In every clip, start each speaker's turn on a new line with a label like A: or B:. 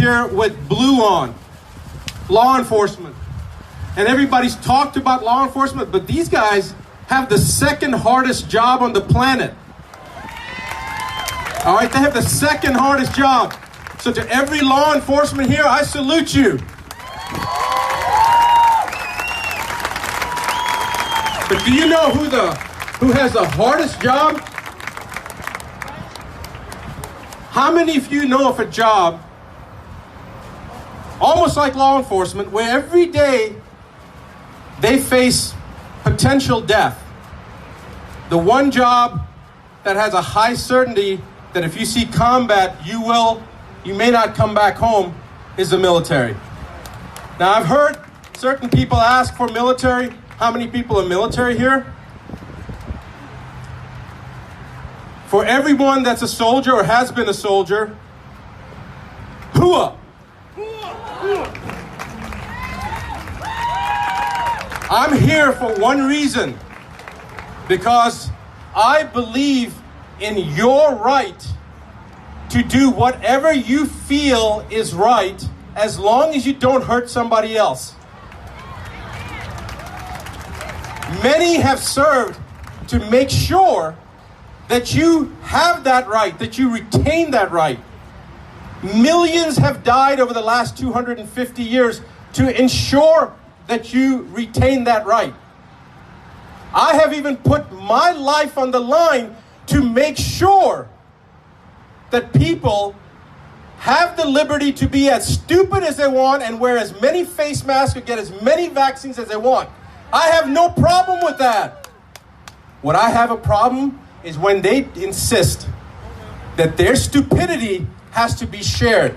A: here with blue on, law enforcement. And everybody's talked about law enforcement, but these guys have the second hardest job on the planet. All right, they have the second hardest job. So to every law enforcement here, I salute you. But do you know who has the hardest job? How many of you know of a job, almost like law enforcement, where every day they face potential death? The one job that has a high certainty that if you see combat, you may not come back home, is the military. Now, I've heard certain people ask for military. How many people are military here? For everyone that's a soldier or has been a soldier, hooah! I'm here for one reason, because I believe in your right to do whatever you feel is right, as long as you don't hurt somebody else. Many have served to make sure that you have that right, that you retain that right. Millions have died over the last 250 years to ensure that you retain that right. I have even put my life on the line to make sure that people have the liberty to be as stupid as they want and wear as many face masks or get as many vaccines as they want. I have no problem with that. What I have a problem is when they insist that their stupidity has to be shared.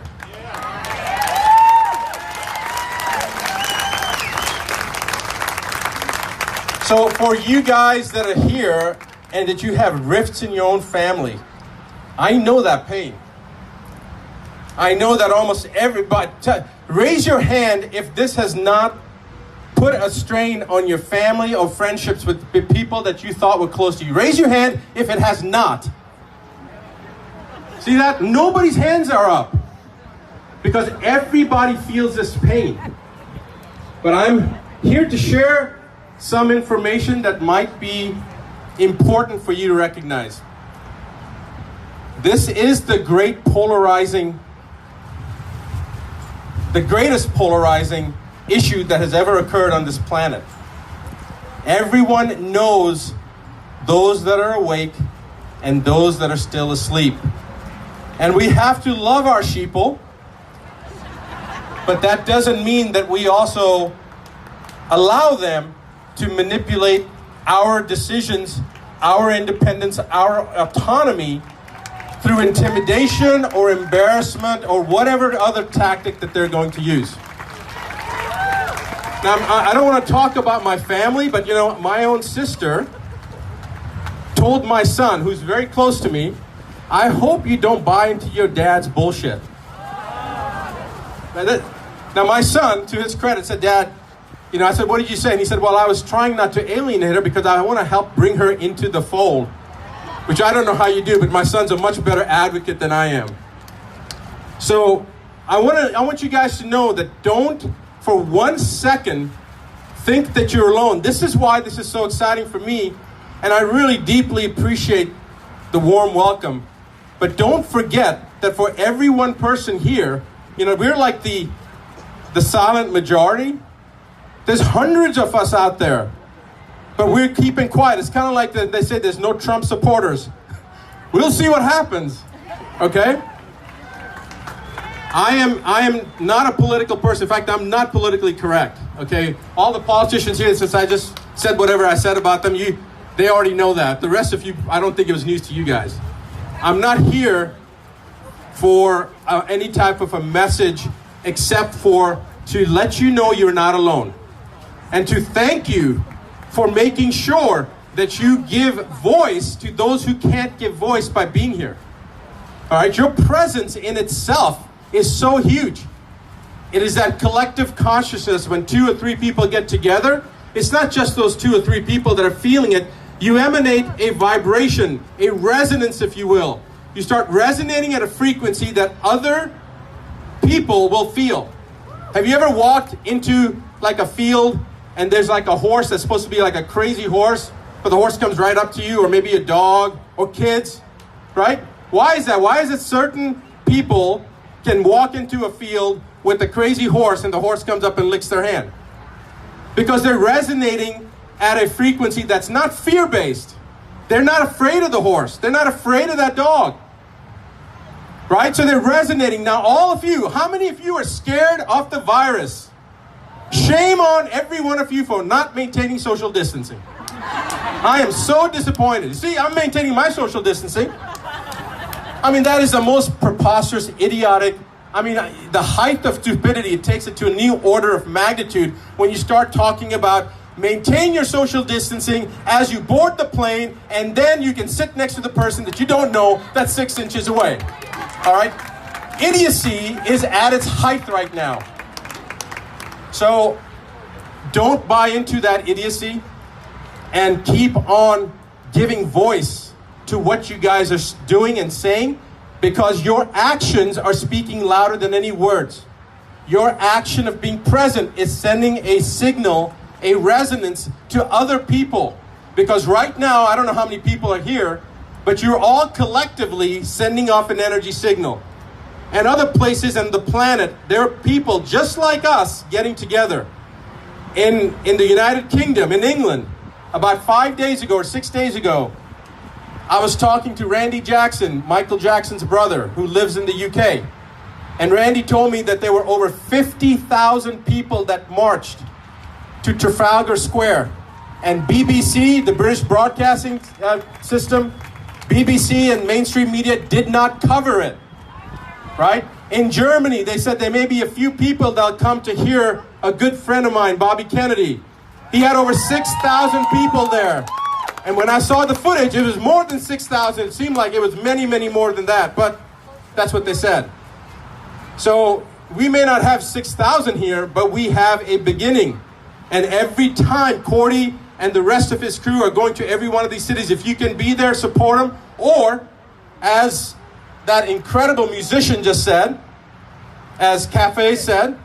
A: So for you guys that are here and that you have rifts in your own family, I know that pain. I know that almost everybody, raise your hand if this has not put a strain on your family or friendships with people that you thought were close to you. Raise your hand if it has not. See that? Nobody's hands are up, because everybody feels this pain. But I'm here to share some information that might be important for you to recognize. This is the greatest polarizing issue that has ever occurred on this planet. Everyone knows those that are awake and those that are still asleep. And we have to love our sheeple, but that doesn't mean that we also allow them to manipulate our decisions, our independence, our autonomy through intimidation or embarrassment or whatever other tactic that they're going to use. Now, I don't want to talk about my family, but you know, my own sister told my son, who's very close to me, I hope you don't buy into your dad's bullshit. Now my son, to his credit, said, Dad, you know, I said, what did you say? And he said, well, I was trying not to alienate her because I want to help bring her into the fold, which I don't know how you do, but my son's a much better advocate than I am. So I want you guys to know that don't for 1 second think that you're alone. This is why this is so exciting for me, and I really deeply appreciate the warm welcome. But don't forget that for every one person here, you know, we're like the silent majority. There's hundreds of us out there, but we're keeping quiet. It's kind of like they say there's no Trump supporters. We'll see what happens, okay? I am not a political person. In fact, I'm not politically correct, okay? All the politicians here, since I just said whatever I said about them, they already know that. The rest of you, I don't think it was news to you guys. I'm not here for any type of a message except for to let you know you're not alone. And to thank you for making sure that you give voice to those who can't give voice by being here. All right, your presence in itself is so huge. It is that collective consciousness when 2 or 3 people get together. It's not just those 2 or 3 people that are feeling it. You emanate a vibration, a resonance, if you will. You start resonating at a frequency that other people will feel. Have you ever walked into like a field and there's like a horse that's supposed to be like a crazy horse, but the horse comes right up to you, or maybe a dog or kids, right? Why is that? Why is it certain people can walk into a field with a crazy horse and the horse comes up and licks their hand? Because they're resonating at a frequency that's not fear-based. They're not afraid of the horse. They're not afraid of that dog. Right? So they're resonating. Now, all of you, how many of you are scared of the virus? Shame on every one of you for not maintaining social distancing. I am so disappointed. You see, I'm maintaining my social distancing. I mean, that is the most preposterous, idiotic, the height of stupidity. It takes it to a new order of magnitude when you start talking about maintain your social distancing as you board the plane, and then you can sit next to the person that you don't know that's 6 inches away. All right? Idiocy is at its height right now. So don't buy into that idiocy and keep on giving voice to what you guys are doing and saying, because your actions are speaking louder than any words. Your action of being present is sending a signal, a resonance to other people. Because right now, I don't know how many people are here, but you're all collectively sending off an energy signal. And other places on the planet, there are people just like us getting together. In the United Kingdom, in England, about 5 days ago or 6 days ago, I was talking to Randy Jackson, Michael Jackson's brother, who lives in the UK. And Randy told me that there were over 50,000 people that marched to Trafalgar Square. And BBC, the British Broadcasting System, BBC and mainstream media did not cover it. Right? In Germany, they said there may be a few people that'll come to hear a good friend of mine, Bobby Kennedy. He had over 6,000 people there. And when I saw the footage, it was more than 6,000. It seemed like it was many, many more than that. But that's what they said. So we may not have 6,000 here, but we have a beginning. And every time Cordy and the rest of his crew are going to every one of these cities, if you can be there, support them. Or, as that incredible musician just said, as Cafe said,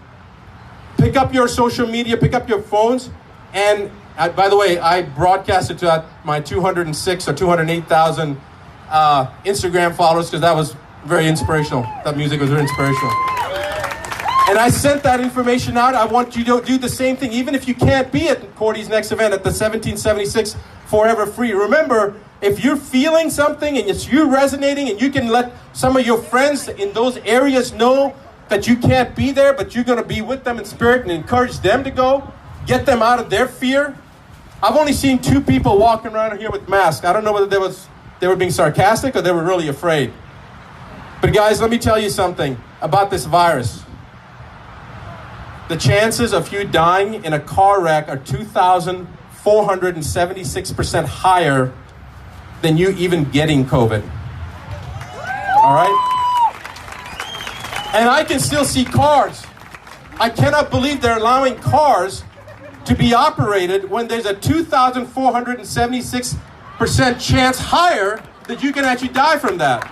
A: pick up your social media, pick up your phones, and by the way, I broadcasted to my 206 or 208,000 Instagram followers because that was very inspirational. That music was very inspirational. And I sent that information out. I want you to do the same thing, even if you can't be at Cordy's next event at the 1776 Forever Free. Remember, if you're feeling something and it's you resonating, and you can let some of your friends in those areas know that you can't be there, but you're going to be with them in spirit and encourage them to go, get them out of their fear. I've only seen 2 people walking around here with masks. I don't know whether they were being sarcastic or they were really afraid. But guys, let me tell you something about this virus. The chances of you dying in a car wreck are 2,476% higher than you even getting COVID. All right? And I can still see cars. I cannot believe they're allowing cars to be operated when there's a 2,476% chance higher that you can actually die from that.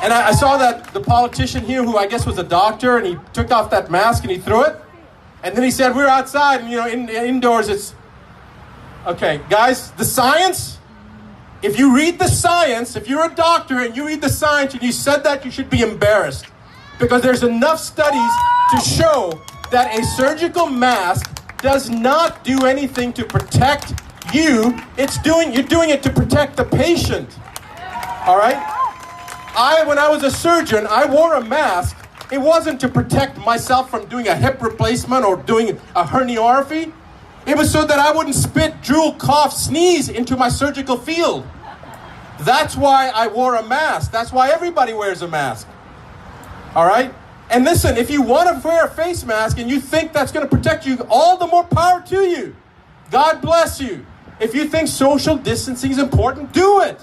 A: And I saw that the politician here, who I guess was a doctor, and he took off that mask and he threw it. And then he said, we're outside, and indoors it's... Okay, guys, the science, if you read the science, if you're a doctor and you read the science and you said that, you should be embarrassed. Because there's enough studies to show that a surgical mask does not do anything to protect you. You're doing it to protect the patient. All right? When I was a surgeon, I wore a mask. It wasn't to protect myself from doing a hip replacement or doing a herniorrhaphy. It was so that I wouldn't spit, drool, cough, sneeze into my surgical field. That's why I wore a mask. That's why everybody wears a mask. All right? And listen, if you want to wear a face mask and you think that's going to protect you, all the more power to you. God bless you. If you think social distancing is important, do it.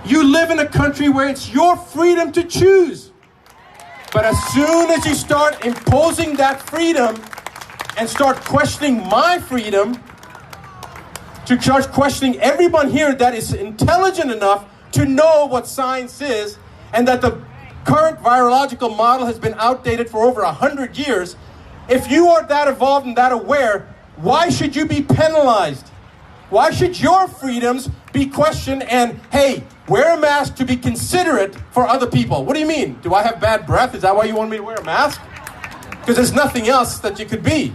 A: You live in a country where it's your freedom to choose. But as soon as you start imposing that freedom and start questioning my freedom, to start questioning everyone here that is intelligent enough to know what science is and that the current virological model has been outdated for over 100 years, if you are that evolved and that aware, why should you be penalized? Why should your freedoms be questioned and, hey, wear a mask to be considerate for other people? What do you mean? Do I have bad breath? Is that why you want me to wear a mask? Because there's nothing else that you could be.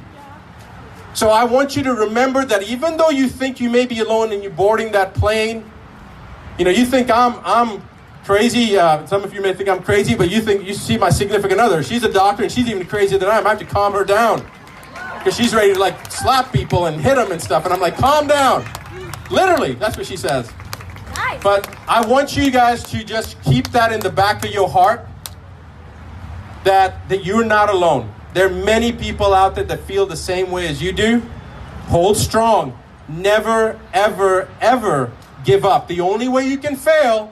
A: So I want you to remember that even though you think you may be alone and you're boarding that plane, you think I'm crazy. Some of you may think I'm crazy, but you see my significant other. She's a doctor and she's even crazier than I am. I have to calm her down because she's ready to slap people and hit them and stuff. And I'm like, calm down. Literally, that's what she says.
B: Nice.
A: But I want you guys to just keep that in the back of your heart, that you're not alone. There are many people out there that feel the same way as you do. Hold strong. Never, ever, ever give up. The only way you can fail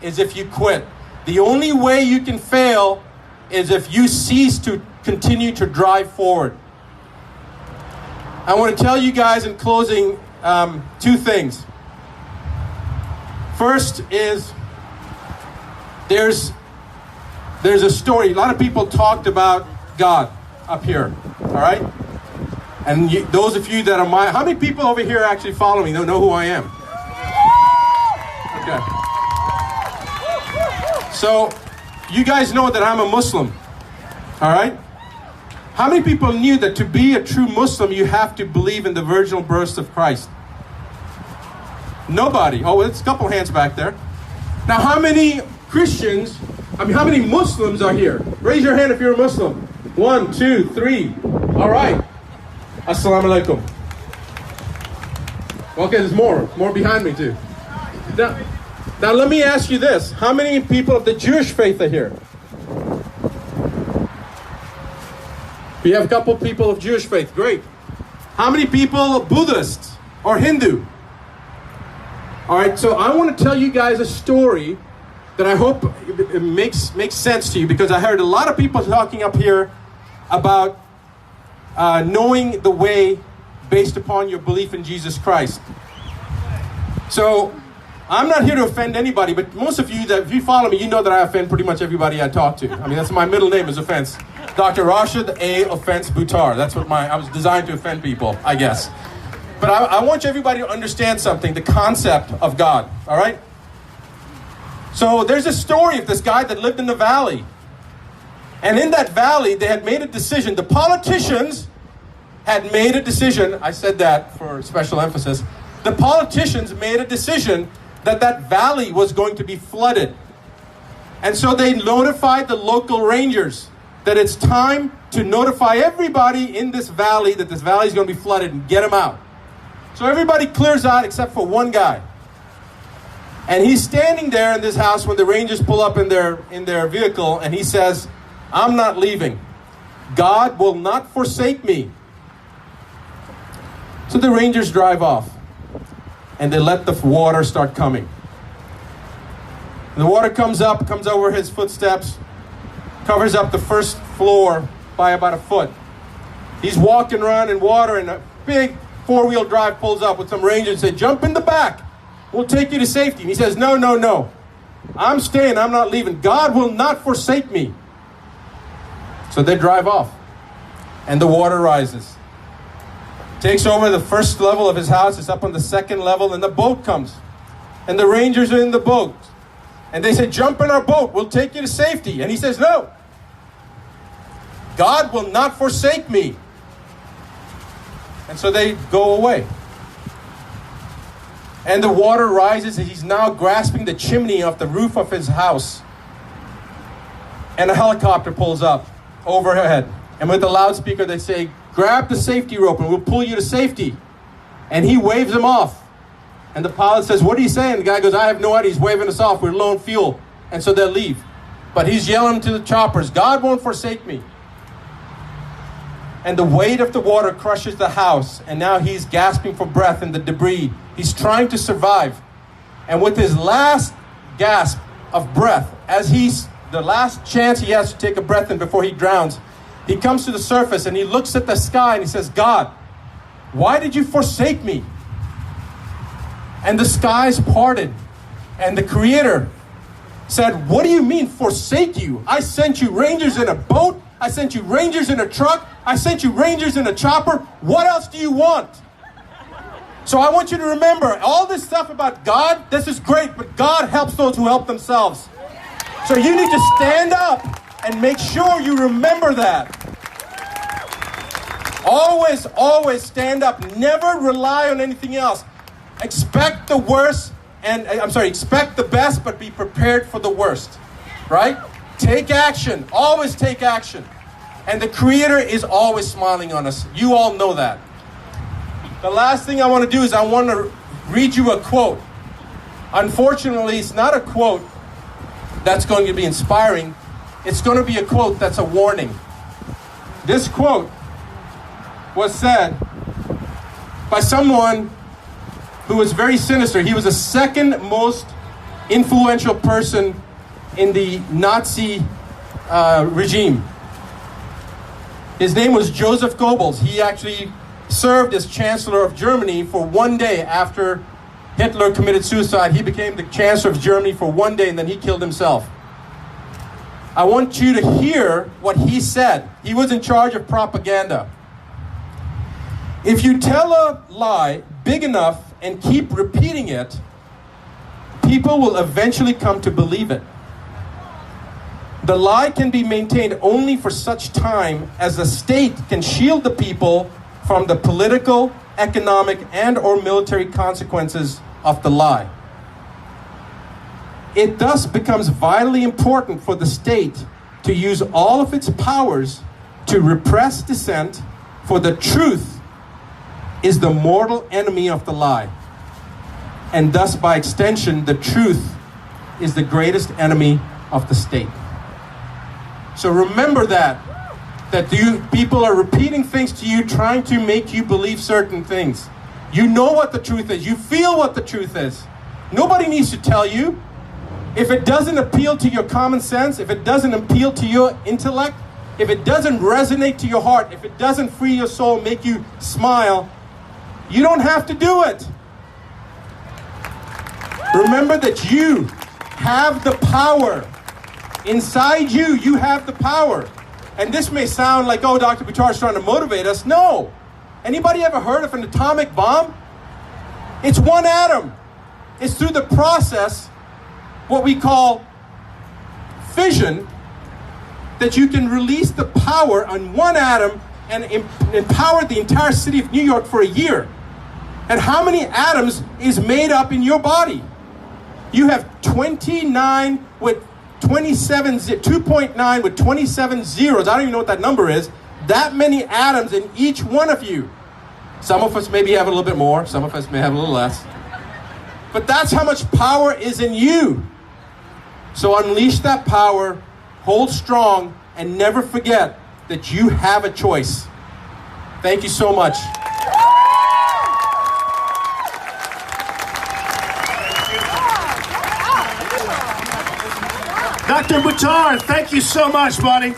A: is if you quit. The only way you can fail is if you cease to continue to drive forward. I want to tell you guys in closing two things. First is there's a story. A lot of people talked about God up here, all right? And those of you that are how many people over here actually follow me, don't know who I am? Okay. So, you guys know that I'm a Muslim, all right? How many people knew that to be a true Muslim, you have to believe in the virginal birth of Christ? Nobody. Oh, it's a couple hands back there. Now, how many how many Muslims are here? Raise your hand if you're a Muslim. 1, 2, 3. All right. Assalamu alaikum. Okay, there's more behind me too. Now let me ask you this. How many people of the Jewish faith are here? We have a couple people of Jewish faith. Great. How many people Buddhists or Hindu? All right, so I want to tell you guys a story that I hope it makes sense to you, because I heard a lot of people talking up here about knowing the way based upon your belief in Jesus Christ. So I'm not here to offend anybody, but most of you that if you follow me, you know that I offend pretty much everybody I talk to. I mean, that's my middle name is Offense. Dr. Rashid A. Offense Buttar. That's what I was designed to offend people, I guess. But I want everybody to understand something, the concept of God, all right? So there's a story of this guy that lived in the valley. And in that valley, they had made a decision. The politicians had made a decision. I said that for special emphasis. The politicians made a decision that that valley was going to be flooded. And so they notified the local rangers that it's time to notify everybody in this valley that this valley is going to be flooded and get them out. So everybody clears out except for one guy. And he's standing there in this house when the rangers pull up in their vehicle, and he says, I'm not leaving. God will not forsake me. So the rangers drive off, and they let the water start coming. And the water comes over his footsteps, covers up the first floor by about a foot. He's walking around in water, and a big four-wheel drive pulls up with some rangers and say, jump in the back. We'll take you to safety. And he says, no. I'm staying. I'm not leaving. God will not forsake me. So they drive off, and the water rises. Takes over the first level of his house. It's up on the second level, and the boat comes. And the rangers are in the boat. And they say, jump in our boat. We'll take you to safety. And he says, no. God will not forsake me. And so they go away. And the water rises, and he's now grasping the chimney of the roof of his house. And a helicopter pulls up overhead. And with the loudspeaker, they say, grab the safety rope and we'll pull you to safety. And he waves them off. And the pilot says, what are you saying? The guy goes, I have no idea. He's waving us off. We're low on fuel. And so they'll leave. But he's yelling to the choppers, God won't forsake me. And the weight of the water crushes the house. And now he's gasping for breath in the debris. He's trying to survive. And with his last gasp of breath, the last chance he has to take a breath in before he drowns, he comes to the surface and he looks at the sky and he says, God, why did you forsake me? And the skies parted. And the Creator said, what do you mean forsake you? I sent you rangers in a boat. I sent you rangers in a truck. I sent you rangers in a chopper. What else do you want? So I want you to remember, all this stuff about God, this is great, but God helps those who help themselves. So you need to stand up and make sure you remember that. Always, always stand up. Never rely on anything else. Expect the worst, expect the best, but be prepared for the worst. Right? Take action. Always take action. And the Creator is always smiling on us. You all know that. The last thing I want to do is I want to read you a quote. Unfortunately, it's not a quote that's going to be inspiring. It's going to be a quote that's a warning. This quote was said by someone who was very sinister. He was the second most influential person in the Nazi regime. His name was Joseph Goebbels. He actually served as Chancellor of Germany for one day after Hitler committed suicide. He became the Chancellor of Germany for one day, and then he killed himself. I want you to hear what he said. He was in charge of propaganda. If you tell a lie big enough and keep repeating it, people will eventually come to believe it. The lie can be maintained only for such time as the state can shield the people from the political, economic, and/or military consequences of the lie. It thus becomes vitally important for the state to use all of its powers to repress dissent, for the truth is the mortal enemy of the lie. And thus, by extension, the truth is the greatest enemy of the state. So remember that people are repeating things to you, trying to make you believe certain things. You know what the truth is. You feel what the truth is. Nobody needs to tell you. If it doesn't appeal to your common sense, if it doesn't appeal to your intellect, if it doesn't resonate to your heart, if it doesn't free your soul, make you smile, you don't have to do it. Remember that you have the power. Inside you, you have the power. And this may sound like, oh, Dr. Buttar is trying to motivate us. No. Anybody ever heard of an atomic bomb? It's one atom. It's through the process, what we call fission, that you can release the power on one atom and empower the entire city of New York for a year. And how many atoms is made up in your body? You have 29 with 27, 2.9 with 27 zeros. I don't even know what that number is. That many atoms in each one of you. Some of us maybe have a little bit more. Some of us may have a little less. But that's how much power is in you. So unleash that power, hold strong, and never forget that you have a choice. Thank you so much.
B: Dr. Buttar, thank you so much, buddy.